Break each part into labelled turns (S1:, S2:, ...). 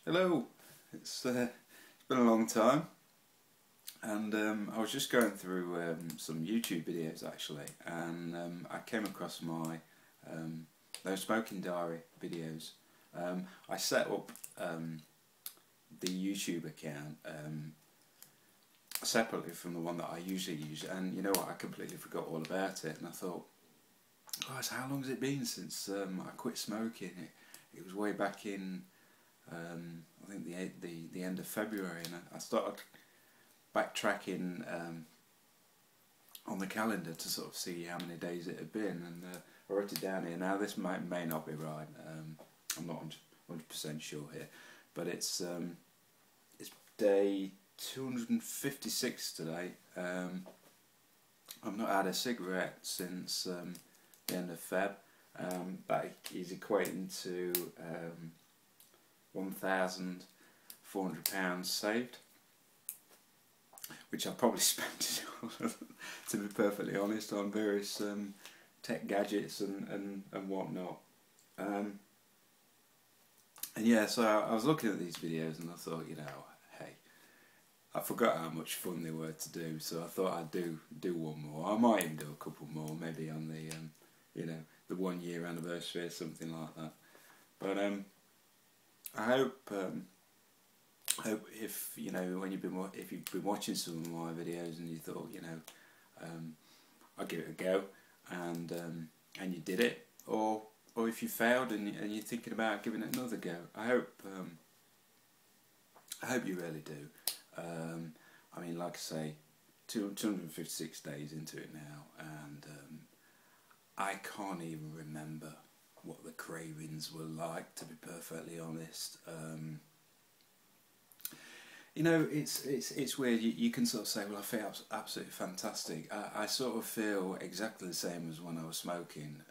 S1: Hello, it's been a long time, and I was just going through some YouTube videos actually, and I came across my No Smoking Diary videos. I set up the YouTube account separately from the one that I usually use, and you know what, I completely forgot all about it, and I thought, guys, how long has it been since I quit smoking? It was way back in I think the end of February, and I started backtracking on the calendar to sort of see how many days it had been, and I wrote it down here. Now this may not be right. I'm not 100% sure here, but it's day 256 today. I've not had a cigarette since the end of Feb. That is equating to £1,400 saved, which I probably spent to be perfectly honest, on various tech gadgets and whatnot. And yeah, so I was looking at these videos and I thought, you know, hey, I forgot how much fun they were to do, so I thought I'd do one more. I might even do a couple more, maybe on the you know, the 1 year anniversary or something like that. But I hope if you know, when if you've been watching some of my videos and you thought, you know, I'll give it a go, and you did it, or if you failed and you're thinking about giving it another go, I hope you really do. I mean, like I say, 256 days into it now, and I can't even remember what the cravings were like, to be perfectly honest. You know, it's weird. You can sort of say, well, I feel absolutely fantastic. I sort of feel exactly the same as when I was smoking,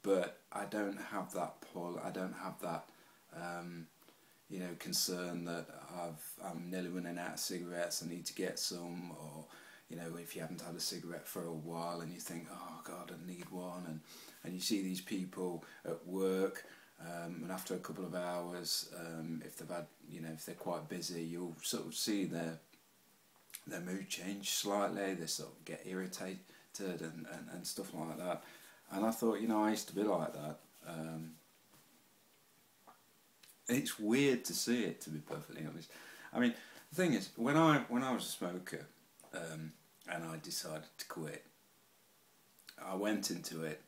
S1: but I don't have that pull. I don't have that you know, concern that I'm nearly running out of cigarettes, I need to get some, or you know, if you haven't had a cigarette for a while and you think, oh God, I need one, and you see these people at work, and after a couple of hours, if they've had, you know, if they're quite busy, you'll sort of see their mood change slightly. They sort of get irritated and stuff like that. And I thought, you know, I used to be like that. It's weird to see it, to be perfectly honest. I mean, the thing is, when I was a smoker, and I decided to quit, I went into it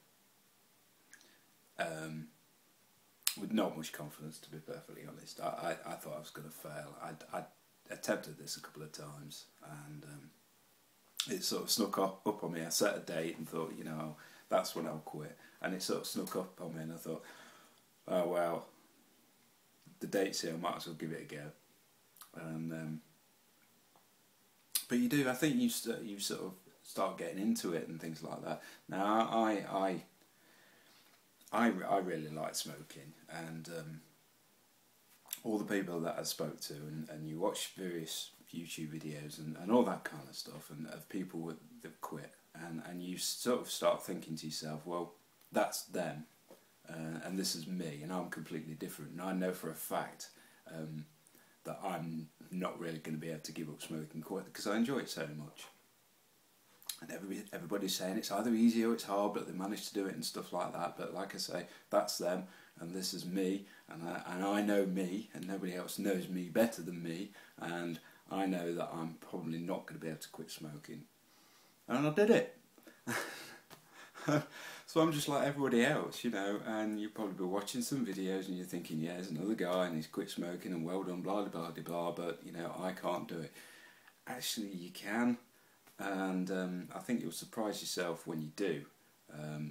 S1: with not much confidence, to be perfectly honest. I thought I was going to fail. I attempted this a couple of times, and it sort of snuck up on me. I set a date and thought, you know, that's when I'll quit, and it sort of snuck up on me, and I thought, oh well, the date's here, I might as well give it a go. And but you do, I think you sort of start getting into it and things like that. Now I really like smoking, and all the people that I spoke to, and you watch various YouTube videos and all that kind of stuff, and of people that quit, and you sort of start thinking to yourself, well, that's them, and this is me, and I'm completely different, and I know for a fact that I'm not really going to be able to give up smoking quite, because I enjoy it so much. And everybody's saying it's either easy or it's hard, but they manage to do it and stuff like that. But like I say, that's them, and this is me, and I know me, and nobody else knows me better than me, and I know that I'm probably not going to be able to quit smoking. And I did it. So I'm just like everybody else, you know, and you'll probably be watching some videos and you're thinking, yeah, there's another guy and he's quit smoking and well done, blah, blah, blah, blah, but, you know, I can't do it. Actually, you can, and I think you'll surprise yourself when you do,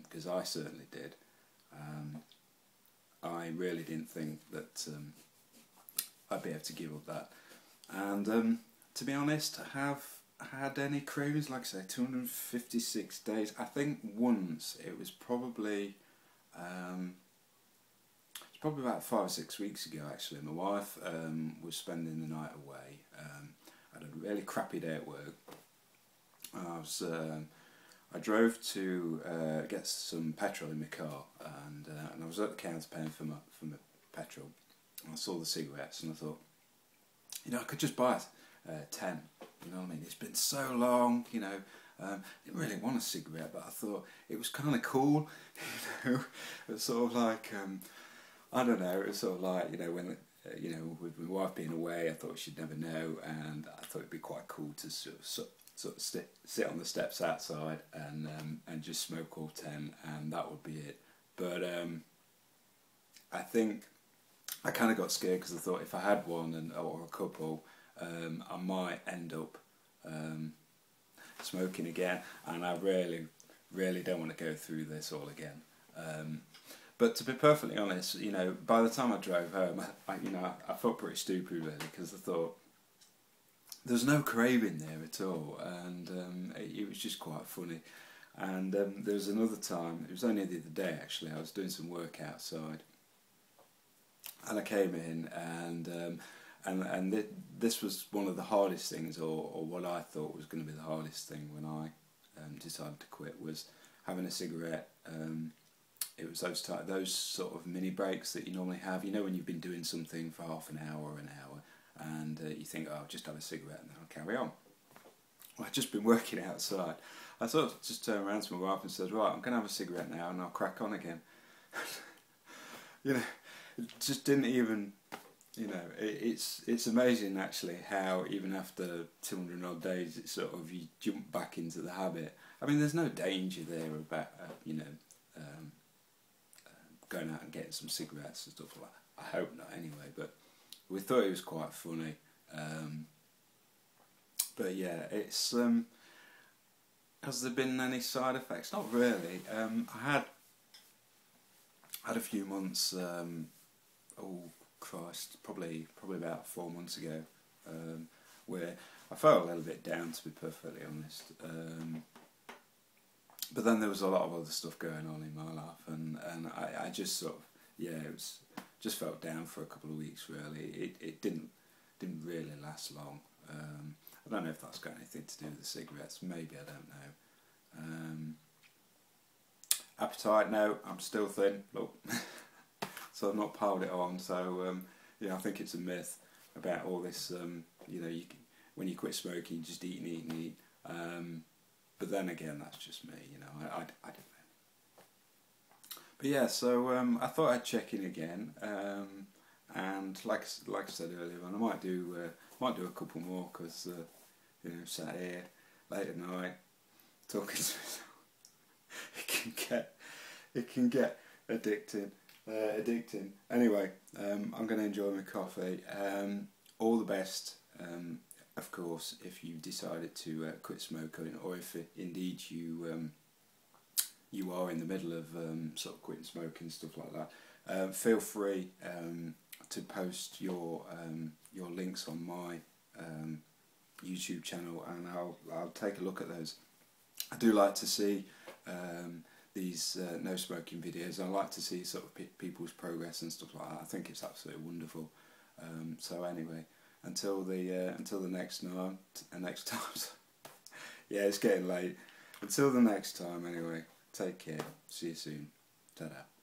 S1: because I certainly did. I really didn't think that I'd be able to give up that. And to be honest, I have had any cravings, like I say, 256 days. I think once it was probably about 5 or 6 weeks ago actually. My wife was spending the night away. I had a really crappy day at work. I drove to get some petrol in my car, and I was at the counter paying for my petrol. saw the cigarettes and I thought, you know, I could just buy 10. You know what I mean? It's been so long, you know. I didn't really want a cigarette, but I thought it was kind of cool. You know, it was sort of like, I don't know, it was sort of like, you know, when, you know, with my wife being away, I thought she'd never know, and I thought it'd be quite cool to sort of sit on the steps outside and just smoke all 10, and that would be it. But I think I kind of got scared because I thought if I had one or a couple, I might end up smoking again, and I really don't want to go through this all again. But to be perfectly honest, you know, by the time I drove home, I felt pretty stupid really, because I thought there's no craving there at all, and it was just quite funny. And there was another time, it was only the other day actually, I was doing some work outside, and I came in, and this was one of the hardest things, or what I thought was going to be the hardest thing when I decided to quit, was having a cigarette. It was those sort of mini breaks that you normally have. You know, when you've been doing something for half an hour or an hour, and you think, oh, I'll just have a cigarette and then I'll carry on. Well, I'd just been working outside. I sort of just turned around to my wife and said, right, I'm going to have a cigarette now and I'll crack on again. You know, it just didn't even, you know, it's amazing actually how even after 200 odd days, it's sort of, you jump back into the habit. I mean, there's no danger there about, you know, going out and getting some cigarettes and stuff like that. I hope not anyway, but we thought it was quite funny. But yeah, it's, has there been any side effects? Not really. I had a few months, oh Christ, probably about 4 months ago, where I felt a little bit down, to be perfectly honest. But then there was a lot of other stuff going on in my life, and I just sort of, yeah, it was just felt down for a couple of weeks really. It didn't really last long. I don't know if that's got anything to do with the cigarettes, maybe, I don't know. Appetite, no, I'm still thin, look. So I've not piled it on, so yeah, I think it's a myth about all this, you know, when you quit smoking, you just eat and eat and eat. But then again, that's just me, you know, I don't know. But yeah, so I thought I'd check in again, and like I said earlier on, I might do a couple more, because you know, sat here late at night talking to myself. It can get addicting. Anyway, I'm going to enjoy my coffee. All the best. Of course, if you decided to quit smoking, or if indeed you are in the middle of sort of quitting smoking and stuff like that, feel free to post your links on my YouTube channel, and I'll take a look at those. I do like to see these no smoking videos. I like to see sort of people's progress and stuff like that. I think it's absolutely wonderful. So anyway, until the next time. Yeah, it's getting late. Until the next time. Anyway, take care. See you soon. Ta-da.